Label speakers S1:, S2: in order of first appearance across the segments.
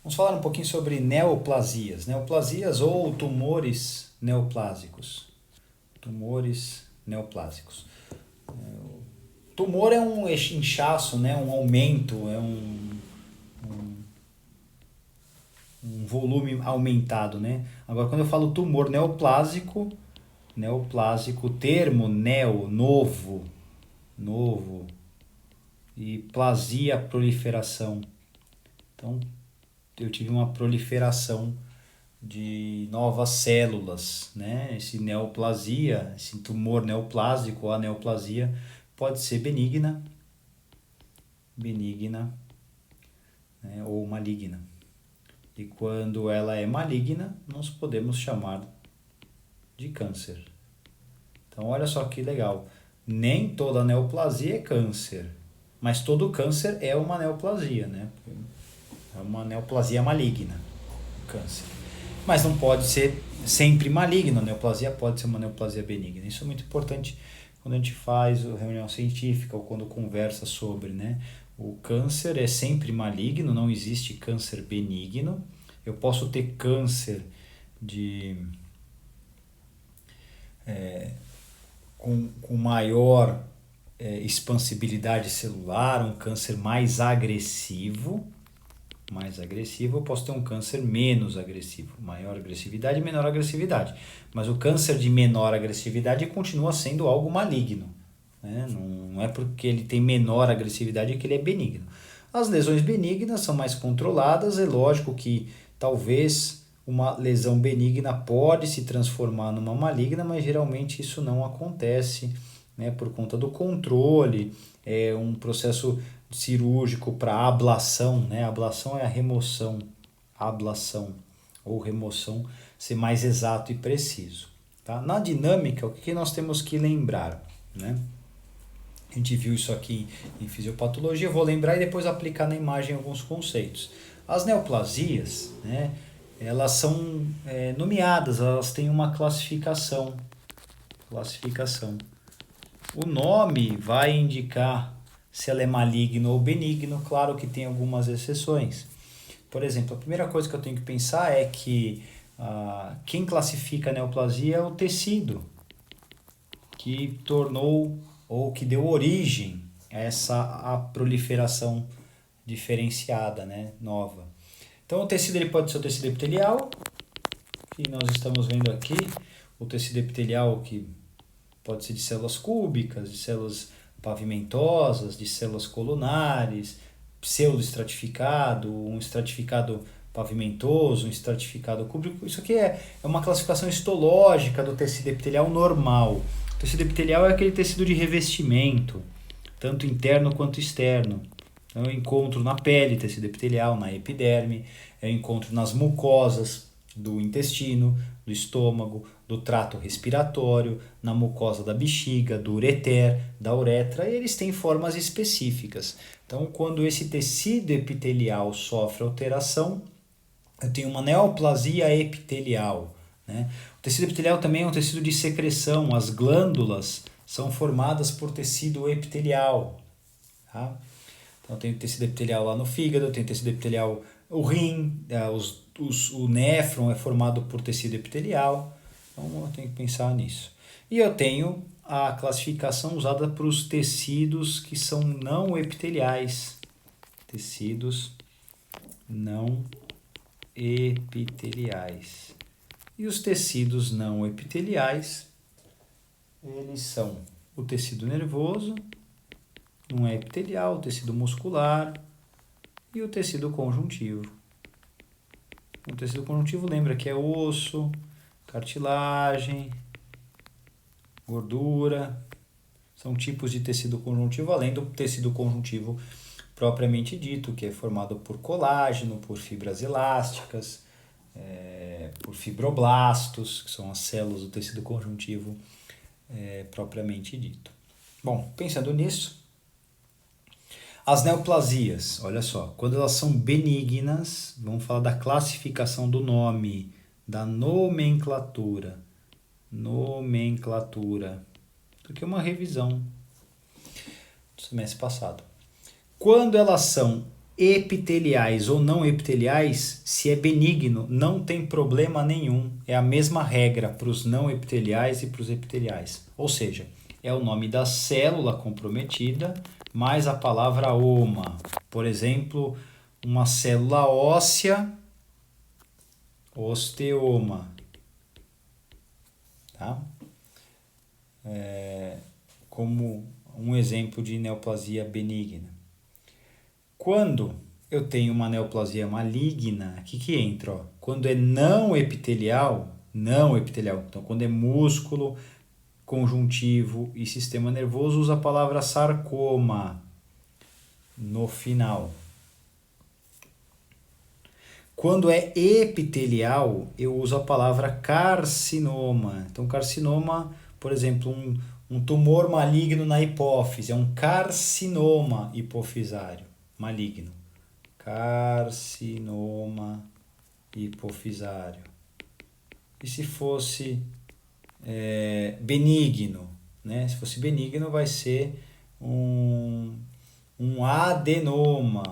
S1: Vamos falar um pouquinho sobre neoplasias. Neoplasias ou tumores neoplásicos. Tumores neoplásicos. Tumor é um inchaço, né? Um aumento, um volume aumentado, né? Agora, quando eu falo tumor neoplásico, o termo neo, novo, e plasia, proliferação. Então, eu tive uma proliferação de novas células, né? Esse neoplasia, esse tumor neoplásico, a neoplasia, pode ser benigna, né? Ou maligna. E quando ela é maligna, nós podemos chamar de câncer. Então, olha só que legal. Nem toda neoplasia é câncer, mas todo câncer é uma neoplasia, né? É uma neoplasia maligna, câncer. Mas não pode ser sempre maligno, a neoplasia pode ser uma neoplasia benigna. Isso é muito importante quando a gente faz reunião científica ou quando conversa sobre, né? O câncer é sempre maligno, não existe câncer benigno. Eu posso ter câncer com maior expansibilidade celular, um câncer mais agressivo, eu posso ter um câncer menos agressivo, maior agressividade e menor agressividade. Mas o câncer de menor agressividade continua sendo algo maligno, né? Não é porque ele tem menor agressividade que ele é benigno. As lesões benignas são mais controladas, é lógico que talvez uma lesão benigna pode se transformar numa maligna, mas geralmente isso não acontece, né, por conta do controle, é um processo cirúrgico para ablação, né? Ablação é a remoção, ablação ou remoção, ser mais exato e preciso. Tá? Na dinâmica, o que nós temos que lembrar, né? A gente viu isso aqui em fisiopatologia, eu vou lembrar e depois aplicar na imagem alguns conceitos. As neoplasias, né, elas são nomeadas, elas têm uma classificação. O nome vai indicar se ela é maligno ou benigno, claro que tem algumas exceções. Por exemplo, a primeira coisa que eu tenho que pensar é que quem classifica a neoplasia é o tecido que tornou ou que deu origem a proliferação diferenciada, né, nova. Então o tecido ele pode ser o tecido epitelial, que nós estamos vendo aqui, o tecido epitelial que pode ser de células cúbicas, de células pavimentosas, de células colunares, pseudoestratificado, um estratificado pavimentoso, um estratificado cúbico. Isso aqui é uma classificação histológica do tecido epitelial normal. O tecido epitelial é aquele tecido de revestimento, tanto interno quanto externo. Então, eu encontro na pele tecido epitelial, na epiderme, eu encontro nas mucosas do intestino, do estômago, do trato respiratório, na mucosa da bexiga, do ureter, da uretra, e eles têm formas específicas. Então, quando esse tecido epitelial sofre alteração, eu tenho uma neoplasia epitelial, né? O tecido epitelial também é um tecido de secreção, as glândulas são formadas por tecido epitelial. Tá? Então, eu tenho tecido epitelial lá no fígado, eu tenho tecido epitelial, o rim, o néfron é formado por tecido epitelial. Então, eu tenho que pensar nisso. E eu tenho a classificação usada para os tecidos que são não epiteliais. Tecidos não epiteliais. E os tecidos não epiteliais, eles são o tecido nervoso, não é epitelial, o tecido muscular e o tecido conjuntivo. O tecido conjuntivo lembra que é osso, cartilagem, gordura, são tipos de tecido conjuntivo, além do tecido conjuntivo propriamente dito, que é formado por colágeno, por fibras elásticas, por fibroblastos, que são as células do tecido conjuntivo propriamente dito. Bom, pensando nisso, as neoplasias, olha só, quando elas são benignas, vamos falar da classificação do nome, da nomenclatura. Isso aqui é uma revisão do semestre passado. Quando elas são epiteliais ou não epiteliais, se é benigno, não tem problema nenhum. É a mesma regra para os não epiteliais e para os epiteliais. Ou seja, é o nome da célula comprometida mais a palavra oma. Por exemplo, uma célula óssea, osteoma. Tá? Como um exemplo de neoplasia benigna. Quando eu tenho uma neoplasia maligna, o que entra? Ó? Quando é não epitelial, então quando é músculo, conjuntivo e sistema nervoso, usa a palavra sarcoma no final. Quando é epitelial, eu uso a palavra carcinoma. Então, carcinoma, por exemplo, um tumor maligno na hipófise, é um carcinoma hipofisário maligno. Carcinoma hipofisário. E se fosse benigno, né? Se fosse benigno, vai ser um adenoma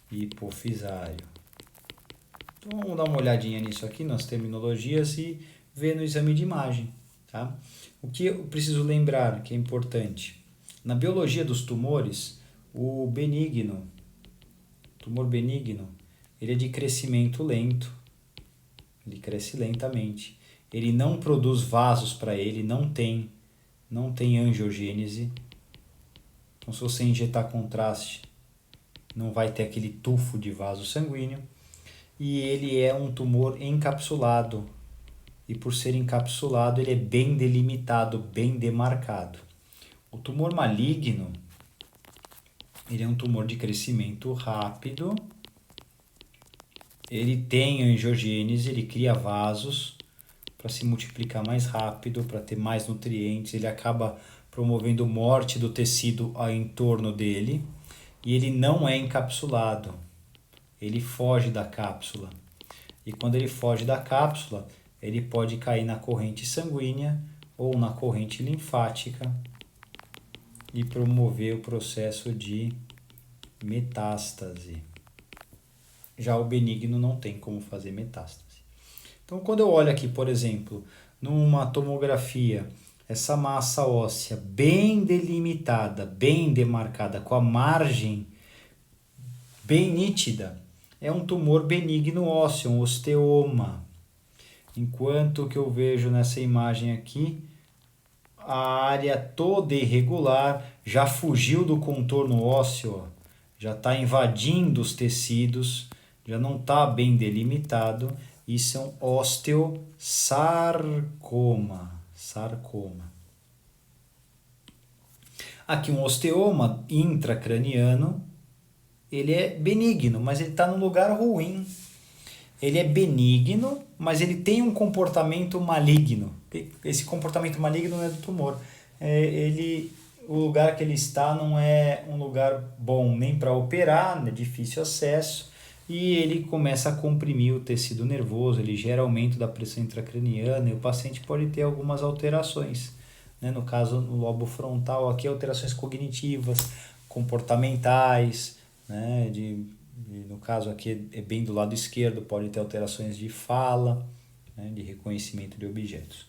S1: hipofisário. Então vamos dar uma olhadinha nisso aqui, nas terminologias e ver no exame de imagem. Tá? O que eu preciso lembrar que é importante? Na biologia dos tumores, o tumor benigno, ele é de crescimento lento, ele cresce lentamente, ele não produz vasos para ele, não tem angiogênese. Então se você injetar contraste, não vai ter aquele tufo de vaso sanguíneo, e ele é um tumor encapsulado, e por ser encapsulado ele é bem delimitado, bem demarcado. O tumor maligno, ele é um tumor de crescimento rápido, ele tem angiogênese, ele cria vasos para se multiplicar mais rápido, para ter mais nutrientes, ele acaba promovendo morte do tecido em torno dele, e ele não é encapsulado, ele foge da cápsula. E quando ele foge da cápsula, ele pode cair na corrente sanguínea ou na corrente linfática e promover o processo de metástase. Já o benigno não tem como fazer metástase. Então, quando eu olho aqui, por exemplo, numa tomografia, essa massa óssea bem delimitada, bem demarcada, com a margem bem nítida, é um tumor benigno ósseo, um osteoma. Enquanto que eu vejo nessa imagem aqui, a área toda irregular já fugiu do contorno ósseo, já está invadindo os tecidos, já não está bem delimitado. Isso é um osteosarcoma. Aqui um osteoma intracraniano, ele é benigno, mas ele está num lugar ruim. Ele é benigno, mas ele tem um comportamento maligno. Esse comportamento maligno não é do tumor. O lugar que ele está não é um lugar bom nem para operar, é difícil acesso, e ele começa a comprimir o tecido nervoso, ele gera aumento da pressão intracraniana e o paciente pode ter algumas alterações. Né? No caso, no lobo frontal, aqui alterações cognitivas, comportamentais, né? No caso aqui é bem do lado esquerdo, pode ter alterações de fala, né? De reconhecimento de objetos.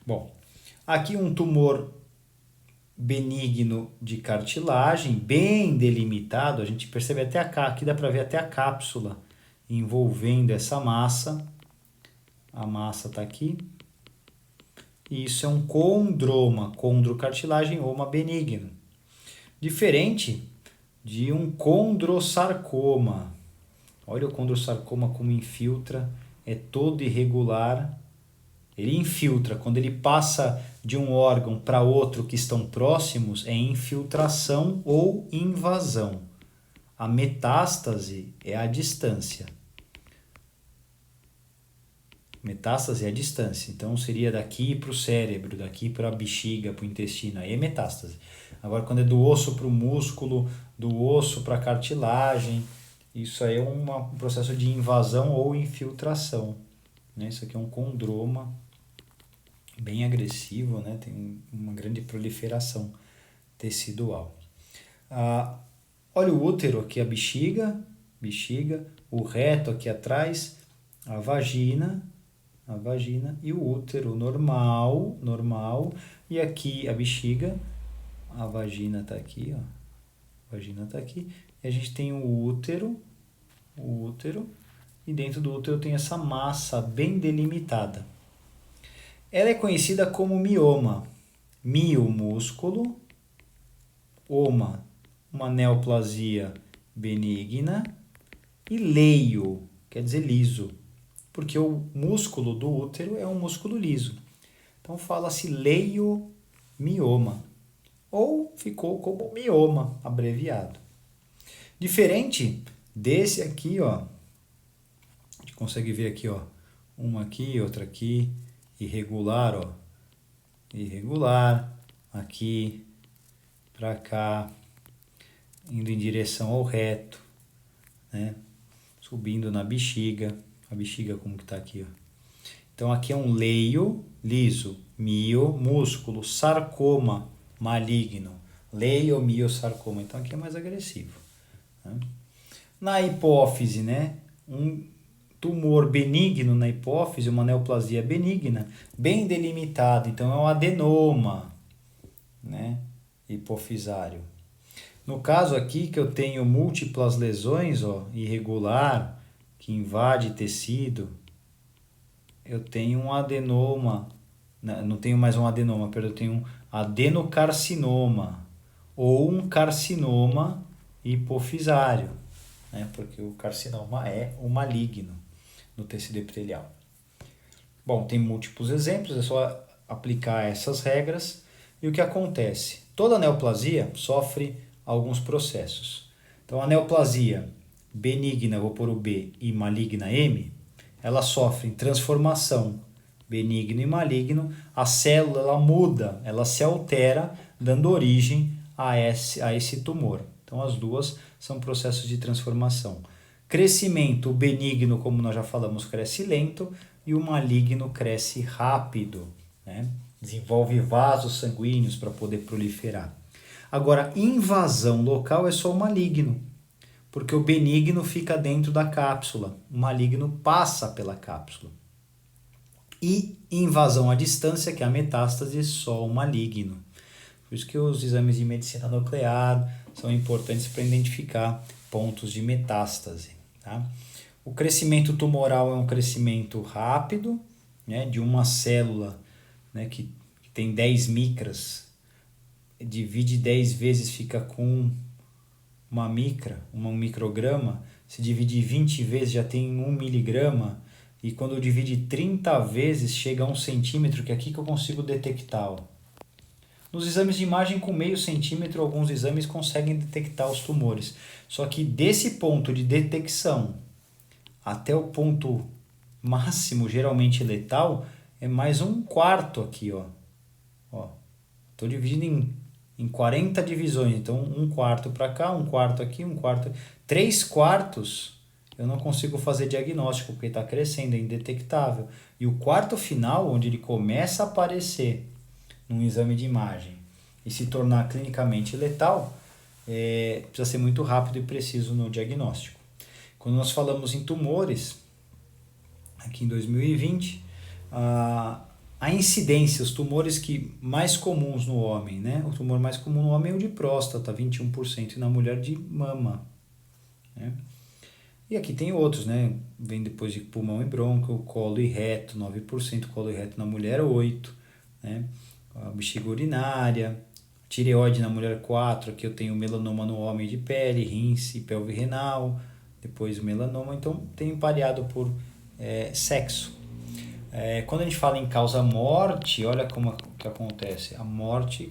S1: Bom, aqui um tumor benigno de cartilagem, bem delimitado, a gente percebe até aqui dá para ver até a cápsula envolvendo essa massa. A massa está aqui. E isso é um condroma, condrocartilagem-oma benigno. Diferente de um condrosarcoma. Olha o condrosarcoma como infiltra, é todo irregular. Ele infiltra, quando ele passa de um órgão para outro que estão próximos, é infiltração ou invasão. A metástase é a distância. Metástase é a distância, então seria daqui para o cérebro, daqui para a bexiga, para o intestino, aí é metástase. Agora, quando é do osso para o músculo, do osso para a cartilagem, isso aí é um processo de invasão ou infiltração. Né? Isso aqui é um condroma bem agressivo, né? Tem uma grande proliferação tecidual. Olha o útero aqui, a bexiga, o reto aqui atrás, a vagina e o útero normal, e aqui a bexiga, a vagina tá aqui, ó. A vagina tá aqui, e a gente tem o útero, e dentro do útero tem essa massa bem delimitada. Ela é conhecida como mioma. Mio, músculo, oma, uma neoplasia benigna, e leio, quer dizer liso, porque o músculo do útero é um músculo liso. Então fala-se leiomioma, ou ficou como mioma, abreviado. Diferente desse aqui, ó, a gente consegue ver aqui, ó, uma aqui, outra aqui, irregular, ó, irregular, aqui, para cá, indo em direção ao reto, né? Subindo na bexiga, a bexiga como que tá aqui, ó. Então aqui é um leio liso, mio, músculo, sarcoma, maligno, leiomiosarcoma, então aqui é mais agressivo, né? Na hipófise, né? Um tumor benigno na hipófise, uma neoplasia benigna, bem delimitado, então é um adenoma, né? Hipofisário. No caso aqui que eu tenho múltiplas lesões, ó, irregular, que invade tecido, eu tenho um adenoma, não tenho mais um adenoma, perdão, eu tenho um adenocarcinoma ou um carcinoma hipofisário, né? Porque o carcinoma é o maligno no tecido epitelial. Bom, tem múltiplos exemplos, é só aplicar essas regras. E o que acontece? Toda neoplasia sofre alguns processos. Então, a neoplasia benigna, vou pôr o B, e maligna M, ela sofre transformação benigno e maligno, a célula ela muda, ela se altera, dando origem a esse tumor. Então, as duas são processos de transformação. Crescimento benigno, como nós já falamos, cresce lento, e o maligno cresce rápido, né? Desenvolve vasos sanguíneos para poder proliferar. Agora, invasão local é só o maligno, porque o benigno fica dentro da cápsula, o maligno passa pela cápsula. E invasão à distância, que é a metástase, é só o maligno. Por isso que os exames de medicina nuclear são importantes para identificar pontos de metástase, tá? O crescimento tumoral é um crescimento rápido, né, de uma célula, né, que tem 10 micras, divide 10 vezes, fica com uma micra, um micrograma. Se dividir 20 vezes já tem 1 miligrama, e quando divide 30 vezes chega a 1 centímetro, que é aqui que eu consigo detectar. Ó. Nos exames de imagem com meio centímetro, alguns exames conseguem detectar os tumores. Só que desse ponto de detecção até o ponto máximo, geralmente letal, é mais um quarto aqui, ó. Estou dividindo em 40 divisões, então um quarto para cá, um quarto aqui, um quarto... 3 quartos eu não consigo fazer diagnóstico, porque está crescendo, é indetectável. E o quarto final, onde ele começa a aparecer num exame de imagem e se tornar clinicamente letal, precisa ser muito rápido e preciso no diagnóstico. Quando nós falamos em tumores, aqui em 2020, a incidência, os tumores mais comuns no homem, né? O tumor mais comum no homem é o de próstata, 21%, e na mulher de mama, né? E aqui tem outros, né? Vem depois de pulmão e brônquio, colo e reto, 9%, colo e reto na mulher, 8%, né? A bexiga urinária, tireoide na mulher, 4%, aqui eu tenho melanoma no homem de pele, rins e pelve renal, depois o melanoma, então tem pareado por sexo. Quando a gente fala em causa morte, olha como que acontece.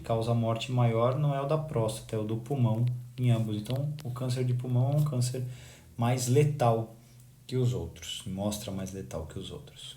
S1: Causa morte maior não é o da próstata, é o do pulmão em ambos. Então, o câncer de pulmão é um câncer mais letal que os outros, mostra mais letal que os outros.